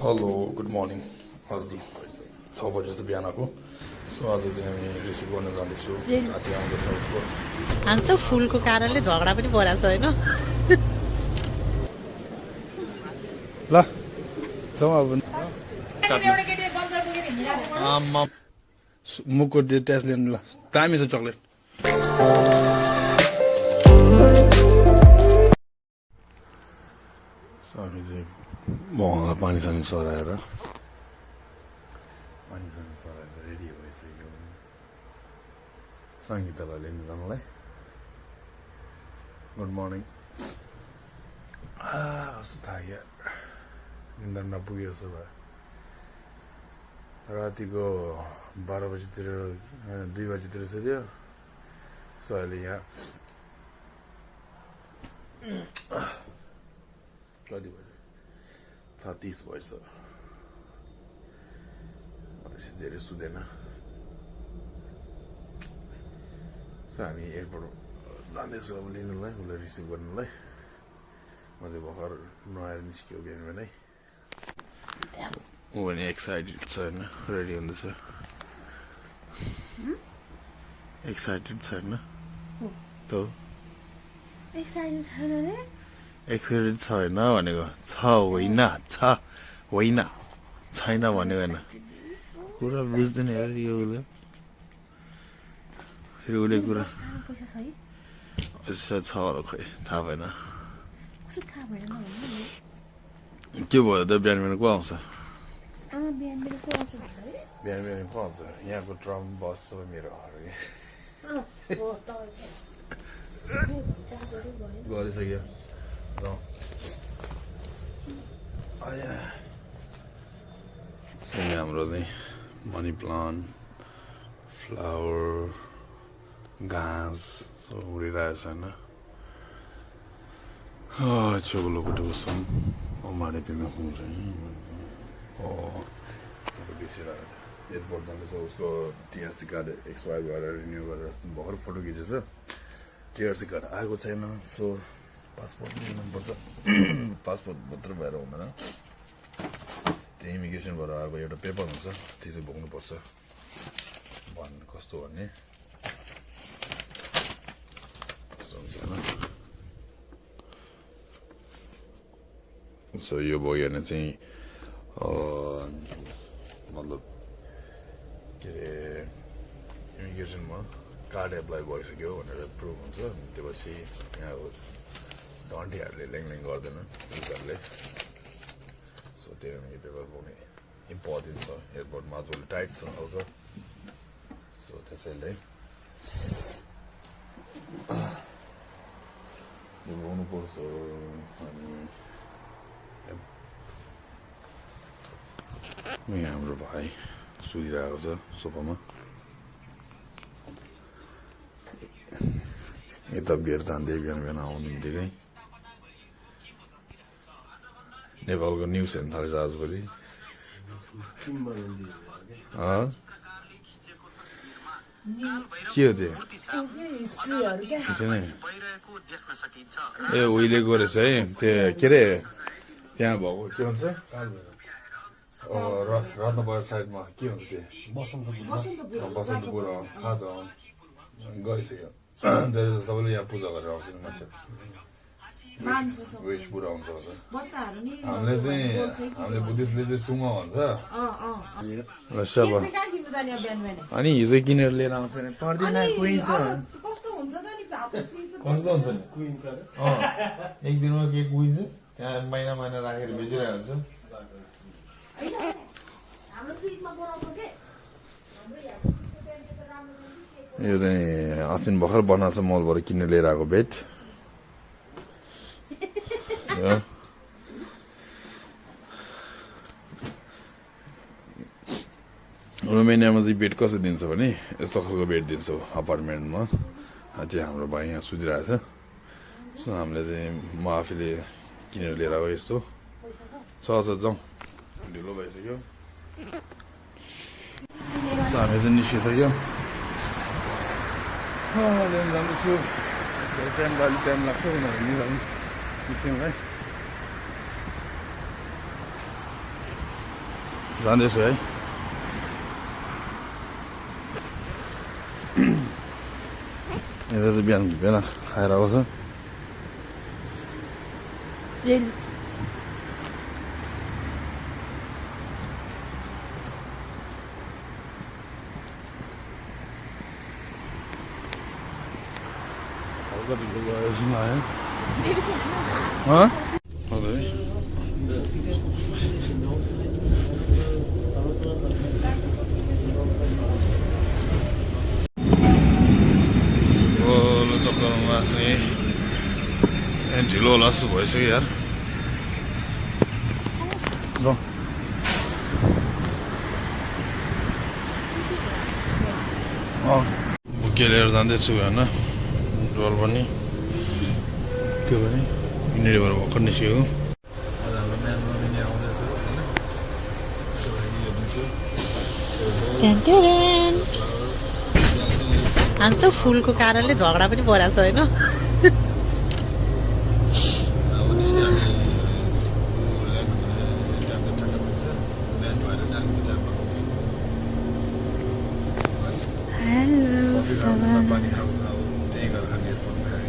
Hello good morning हजुर 6 बजे चाहिँ बिहानको सो आज चाहिँ हामी रिसिभ गर्न जाँदैछु साथी आउँदैछ उसको हान्छ फुलको कारणले झगडा पनि भइरहेको छ होइन ल जाउँ अब मुखको टेस्ट लिनु ल दामी छ चक्लेट हामी चाहिँ महँगा पानी सानी सराएर रेडी भइसक्यो सङ्गीतालाई लिनु जानुलाई गुड मर्निङ कस्तो थाक्यो निन्दा नपुग्यो जस्तो भयो रातिको 12 बजीतिर 2 बजीतिर सुत्यो सो अहिले यहाँ कति बज्यो 36 भएछ धेरै सुत्दैन सो हामी एयरपोर्ट जाँदैछु अब लिनुलाई उसलाई रिसिभ गर्नुलाई म चाहिँ भर्खर नआएर निस्क्यो बिहान बिहानै ऊ भने एक्साइटेड छ होइन रेडी हुँदैछ एक्साइटेड छ होइन त एक्साइटेड छ होइन भनेको छ होइन होइन छैन भनेको होइन कुरा बुझ्दैन यार यो उसले फेरि उसले कुरा छ होला खै थाहा भएन के भयो त बिहान बिहान को आउँछ बिहान बिहान को आउँछ यहाँको ट्रम बस सबै मेरो गरिसक्यो हाम्रो चाहिँ मनी प्लान्ट फ्लावर घाँस सब उडिरहेछ होइन छोगलोको टुसम माने तिमीमा खुन्छ एयरपोर्ट जाँदैछ उसको टिआरसी कार्ड एक्सपायर गरेर रिन्यू गरेर भर्खर फोटो खिचेछ टिआरसी कार्ड आएको छैन सो पासपोर्ट लिनुपर्छ पासपोर्ट मात्र भएर हुँदैन त्यो इमिग्रेसनबाट आएको एउटा पेपर हुन्छ त्यो चाहिँ बोक्नुपर्छ कस्तो भन्ने कस्तो हुन्छ होइन सो यो भयो भने चाहिँ मतलब के अरे इमिग्रेसनमा कार्ड एप्लाई भइसक्यो भनेर प्रुभ हुन्छ त्योपछि यहाँ अब डन्टीहरूले ल्याङ गर्दैन युजरले सो त्यही भएर पेपर बोक्ने इम्पोर्टेन्ट छ एयरपोर्टमा आजभोलि टाइट छ हल्का सो त्यसैले यो बोक्नुपर्छ अनि यहाँ हाम्रो भाइ सुतिरहेको छ सोफामा यता बियर तान्दै बिहान बिहान आउनु बित्तिकै नेपालको न्युज हेर्नु थालेछ आजभोलि के हो त्यो ए उहिलेको रहेछ है त्यो के अरे त्यहाँ भएको के भन्छ रत्नगर साइडमा के हुन्छ त्यो बसन्तपुर थाहा छ गइसक्यो सबैले यहाँ पूजा गरेर आउँछ मान्छे वेशपुर आउँछ हामीले बुद्धिस्टले चाहिँ सुङ भन्छ अनि हिजो किनेर लिएर आउँछ भने पर्दैन कुहिन्छ कस्तो हुन्छ एक दिनमा के कुहिन्छ त्यहाँ महिना महिना राखेर बेचिरहेको हुन्छ यो चाहिँ अस्ति भर्खर बनाएको छ मलबाट किनेर लिएर आएको बेड रोमेनियामा चाहिँ बेड कसरी दिन्छ भने यस्तो खालको बेड दिन्छ अपार्टमेन्टमा त्यो हाम्रो भाइ यहाँ सुतिरहेछ सो हामीले चाहिँ म आफैले किनेर लिएर आएको यस्तो छ जाउँ ढिलो भइसक्यो सो हामी चाहिँ निस्किसक्यो जाँदैछु टाइम लाग्छ निस्किनुलाई जाँदैछु है यता चाहिँ बिहान बिहान खाएर आउँछ हल्का ढिलो गयो जस्तो लाग्यो चक्करमा ढिलो होला जस्तो भइसक्यो यार ल बुके लिएर जाँदैछु होइन डल पनि त्यो पनि यिनीहरूबाट भर्खर निस्केको हामी चाहिँ फुलको कारणले झगडा पनि परेको छ होइन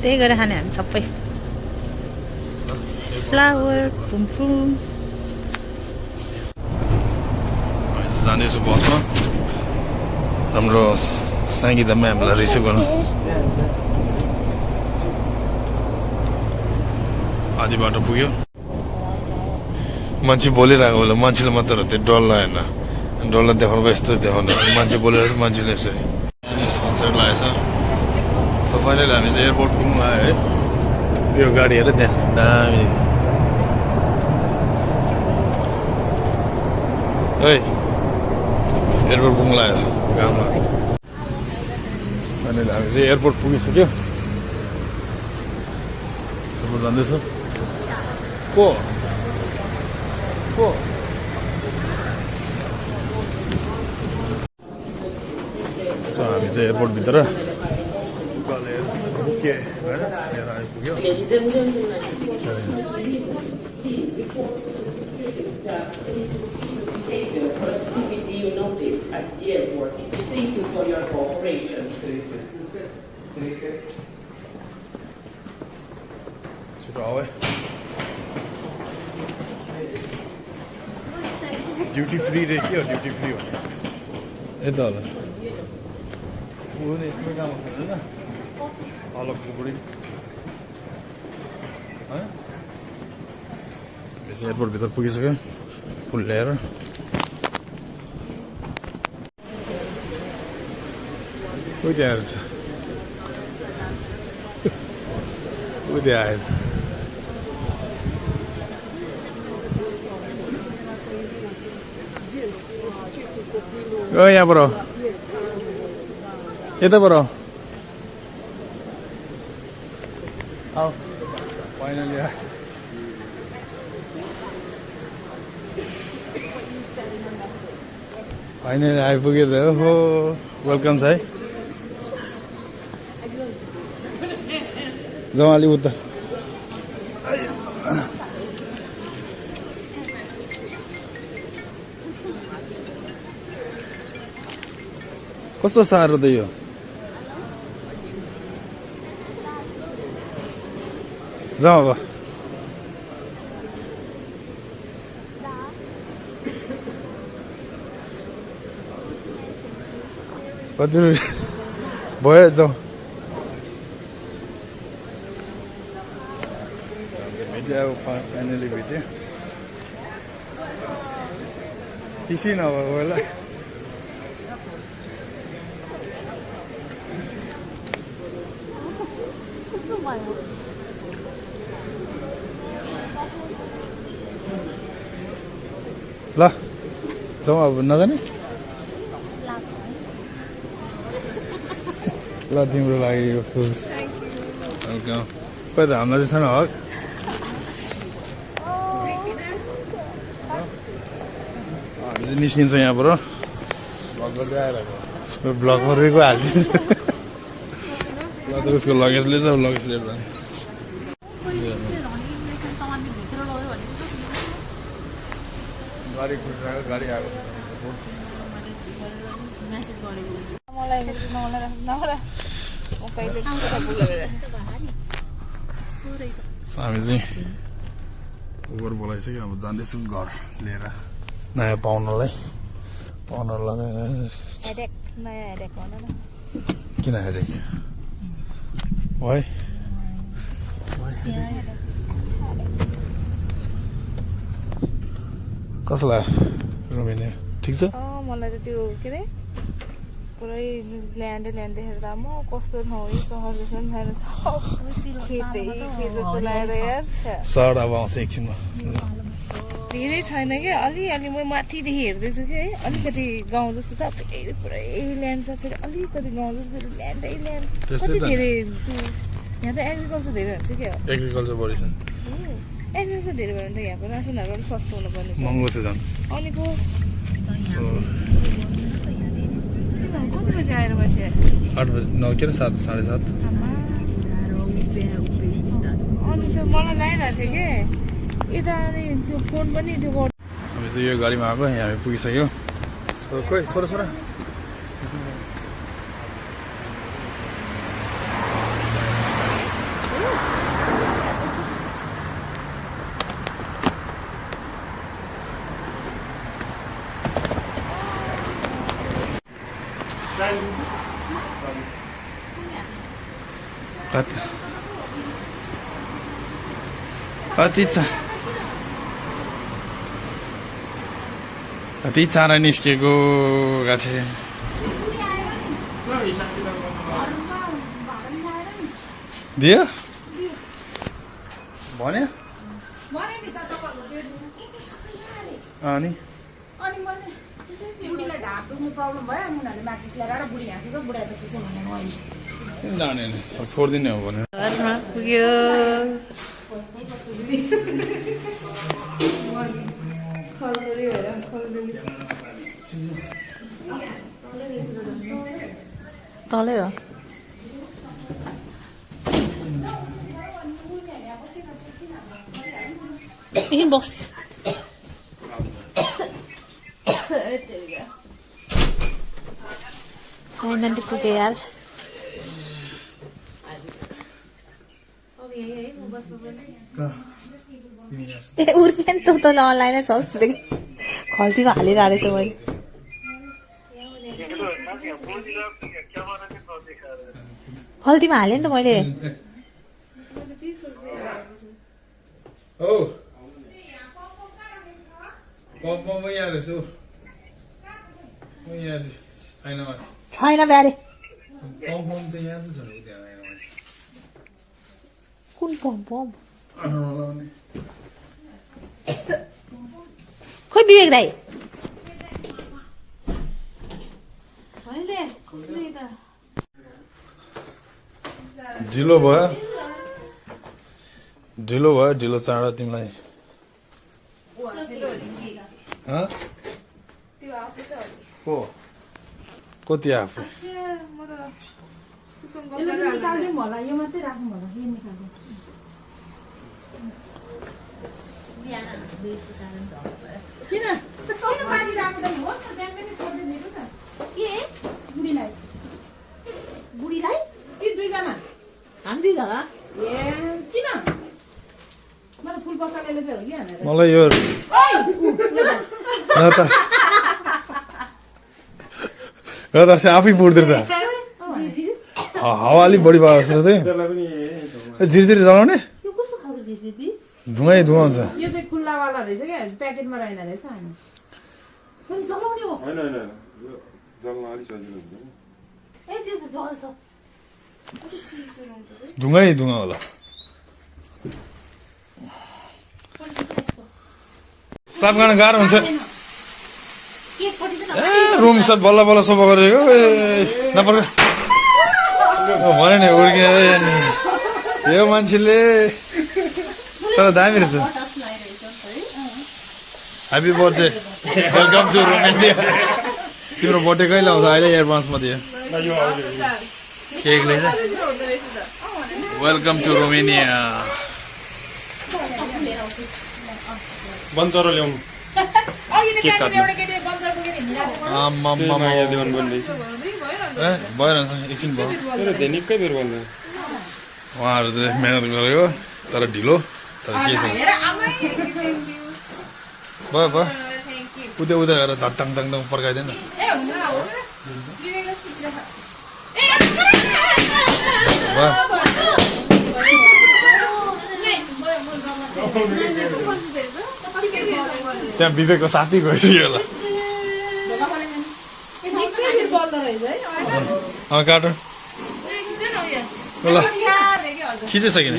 त्यही गरेर खाने हामी सबै फ्लावर फुम जाँदैछु बसमा हाम्रो साङ्गीता म्यामलाई रिसिभ गर्नु आधी बाटो पुग्यो मान्छे बोलिरहेको बेला मान्छेले मात्र त्यो डल्ला होइन डल्ला देखाउनुको यस्तो देखाउनु मान्छे बोलेर मान्छेले यसरी सनसेट लागेछ सो फाइनली हामी चाहिँ एयरपोर्ट पुग्नु आयो है यो गाडी हेर त्यहाँ दामी है एयरपोर्ट पुग्नु लागेको छ गाउँमा फाइनली हामी चाहिँ एयरपोर्ट पुगिसक्यो एयरपोर्ट जाँदैछ को हामी चाहिँ एयरपोर्टभित्र बुके होइन लिएर आइपुग्यो छिटो आऊ है ड्युटी फ्री रे के हो ड्युटी फ्री हो यता होला यसमै काम आउँछ होइन अलगको बुढी एयरपोर्टभित्र पुगिसक्यो फुल ल्याएर कोही त्यहाँ आएर छ कोही त्यहाँ आएछ यहाँबाट यताबाट आऊ फाइनली फाइनली आइपुग्यो त हो वेलकम छ है जाउँ अलि उता कस्तो साह्रो त यो जाउँ अब कति भयो जाउँ भेट्यो अब फाइनली भेट्यो किसी नभएको बेला ल जाउँ अब नजाने ल तिम्रो लागि यो फुल वेलकम खोइ त हामीलाई चाहिँ छैन हक हामी चाहिँ निस्किन्छौँ यहाँबाट ब्लग गर्दै आइरहेको ब्लग गरेको हालिदिन्छ ल त उसको लगेज लिएछ लगेज लिएर जाने गाडी कुद्राको गाडी आएको छ मलाई नमला म कहिले कुरा बोलेर हामी चाहिँ उबर बोलाइसक्यो अब जाँदैछौँ घर लिएर नयाँ पाहुनालाई हेडेक नयाँ हेडेक भन न किन हेरेक है कसो लाग्यो रोमिनी ठिक छ मलाई त त्यो के अरे पुरै ल्यान्ड देखेर त म कस्तो ठाउँ यो सहर जस्तो पनि छैन सब खेतै खेत जस्तो लागेर यार सर अब आउँछ एकछिनमा धेरै छैन क्या अलिअलि म माथिदेखि हेर्दैछु कि है अलिकति गाउँ जस्तो छ फेरि पुरै ल्यान्ड छ फेरि अलिकति गाउँ जस्तो फेरि ल्यान्डै ल्यान्ड कति धेरै यहाँ त एग्रिकल्चर धेरै हुन्छ क्या एग्रिकल्चर बढी छ एग्रिकल्चर धेरै भयो भने त यहाँको रासनहरू अलिक सस्तो हुनुपर्ने महँगो छ झन् अनि पो कति बजी आएर बस्यो 8 बजी 9 के 7 7:30 अनि त्यो मलाई लागिरहेको थियो कि यता अनि त्यो फोन पनि त्यो हामी चाहिँ यो गाडीमा आएको यहाँ हामी पुगिसक्यो खोइ छोरा कति चारा निस्केको गाठे दियो भन्यो अनि बुढीलाई ढाक दुख्नु प्रब्लम भयो उनीहरूले माथि लगाएर बुढी हाँसेको बुढाएपछि चाहिँ भने मैले किन जाने छोडिदिने हो भने घरमा पुग्यो तलै हो एकछिन बस फाइनली पुगे यार ए उर्केन त अनलाइन छ खल्तीमा हालिरहेको रहेछ मैले खल्तीमा हालेँ नि त मैले छैन ब्यारे कुन पम्प खोइ विवेक दाई ढिलो भयो चाँडो तिमीलाई कति आफू होला यो मात्रै राख्नु होला यो निकाल्नु किन माथि राख्नु त होस् न त्यहाँ पनि छोड्दै दिनु त के बुढीलाई कि दुईजना हामी दुईजना ए किन मलाई फुल पसलेले चाहिँ हो कि भनेर मलाई यो आफै पुर्दैछ हावा अलिक बढी भयो जस्तो चाहिँ झिरझिरी जलाउने धुवा हुन्छ यो चाहिँ खुल्लावाला रहेछ क्या प्याकेटमा रहेन रहेछ हामी जलाउने हो धुवा होला साफ गर्न गाह्रो हुन्छ ए रुम सब बल्ल बल्ल सफा गरेको नपर्क भने नि उर्किने यो मान्छेले तर दामी रहेछ happy birthday welcome to Romania तिम्रो बर्थडे कहिले आउँछ अहिले एडभान्समा दियो केक लिन्छ वेलकम टु रोमेनिया बन्द ल्याउनु अघि त त्यहाँनिर एउटा केटी बन्दर पुगेर हिँडिरहेको आम्मामा भइरहन्छ एकछिन भयो निकै बेर भन्दा उहाँहरू चाहिँ मेहनत गरेको तर ढिलो तर के छ हेर आमै भयो भयो उतै उतै गरेर धट्टाङ टाङ पर्खाइदिएन ए हुँदैन विवेकले सुतिरहेको भयो त्यहाँ विवेकको साथी गइसक्यो होला काटो ल खिचिसक्यो नि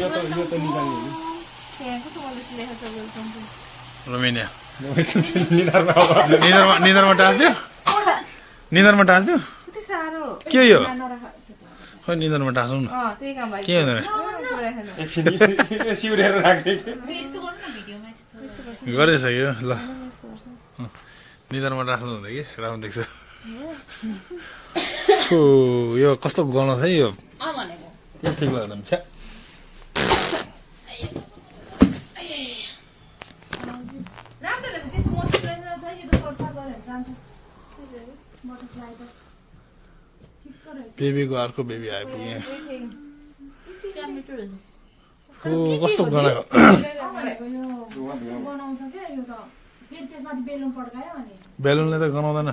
रोमेनिया निधारमा टाँच्यो निधारमा टाँच्यो के यो खै निधारमा टाँचौँ न के हुँदैन सिउरेर राख्ने गरिसक्यो ल निधारमा टाँच्नु हुँदै कि राम्रो देख्छ यो कस्तो गन छ है यो ठिक लाग्दैन छ्या राम्रो रहेछ त्यस्तो मोटिभेसन छ यो त सर्च गरेर जान्छ मोटिभ्लाई त ठिक्क रहेछ बेबीको अर्को बेबी आइपुग्यो कस्तो गनाएको भनेको यो कस्तो बनाउँछ क्या यो त फेरि त्यसमाथि बेलुन पड्कायो अनि बेलुनले त गनाउँदैन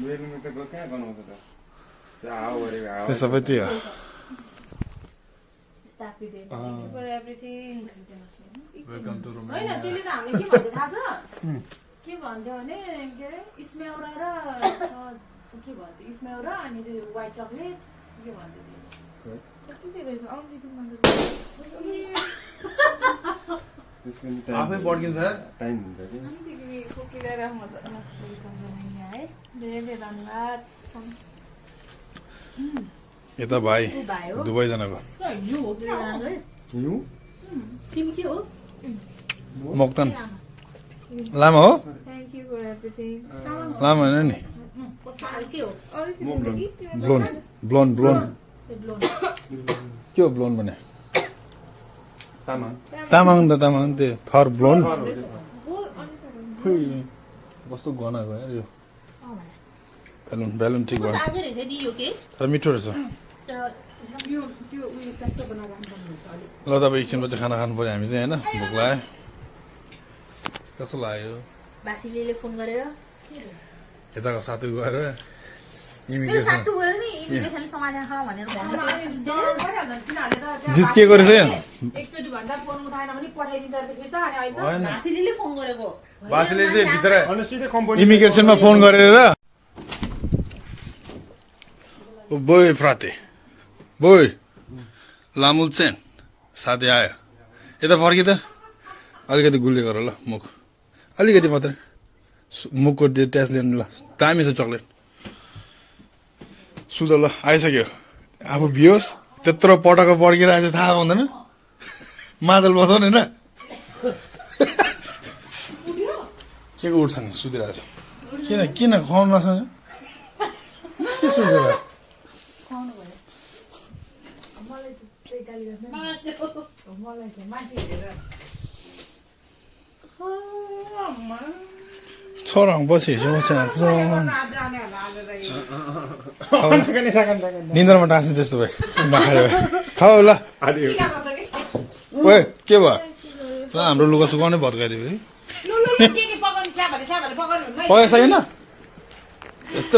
बेलुन त कहाँ बनाउँछ त त्यो हावा गरेको हावा त्यो सबै त्यो हो वेलकम टु होइन त्यसले त हामीले के भन्थ्यो थाहा छ के भन्थ्यो भने के अरे स्मेउरा र के भन्थ्यो स्मेउरा अनि त्यो व्हाइट चक्लेट के भन्थ्यो त्यो कति चाहिँ रहेछ आफै पड्किन्छ टाइम हुन्छ कि यता भाइ दुवैजनाको तिमी के हो मोक्तान लामा हो Thank you for everything. लामा होइन नि के हो ब्लोन ब्लोन ब्लोन के हो ब्लोन भने तामाङ तामाङ त तामाङ त्यो थर ब्लोन कस्तो गनाएको यार यो बेलुन बेलुन ठिक भयो आगे रहेछ नि यो के तर मिठो रहेछ यो त्यो उयो प्लास्टर बनाएर राख्नु पर्छ अलि ल तपाईँ एकछिनमा चाहिँ खाना खानु पऱ्यो हामी चाहिँ होइन भोक लाग्यो कस्तो लाग्यो बासीले फोन गरेर यताको साथी गएर मेरो इमिग्रेसन साथी गएर नि इमिग्रेसनले समाधान छ भनेर भन्नु जिस्किएको रहेछ यहाँ एकचोटि भन्दा फोन उठाएन भने पठाइदिन्छ अरे फेरि त अनि अहिले होइन। त बासीले फोन गरेको बासीले चाहिँ भित्र अनि सिधै कम्पनी इमिग्रेसनमा फोन गरेर बोय फ्राते बोय लामुल चेन साथी आयो यता फर्की त अलिकति गुल्ले गर ल मुख अलिकति मात्रै मुखको टेस्ट लिनु ल दामी छ चक्लेट सुध ल आइसक्यो आफू बियोस् त्यत्रो पटक पड्किरहेको छ थाहा हुँदैन मादल बसाउने होइन के को उठ्छ नि सुतिरहेको छ किन खुवाउनु नसँग के सोचेर मलाई चाहिँ मान्छे हेरेर छोरा पछि निन्द्रमा टाँस्ने त्यस्तो भयो नखायो खाऊ ल ओए के भयो ल हाम्रो लुगा सुकाउनै भत्काइदियो है के पकाउनु स्याबाले पकाउनु पैसा छैन यस्तो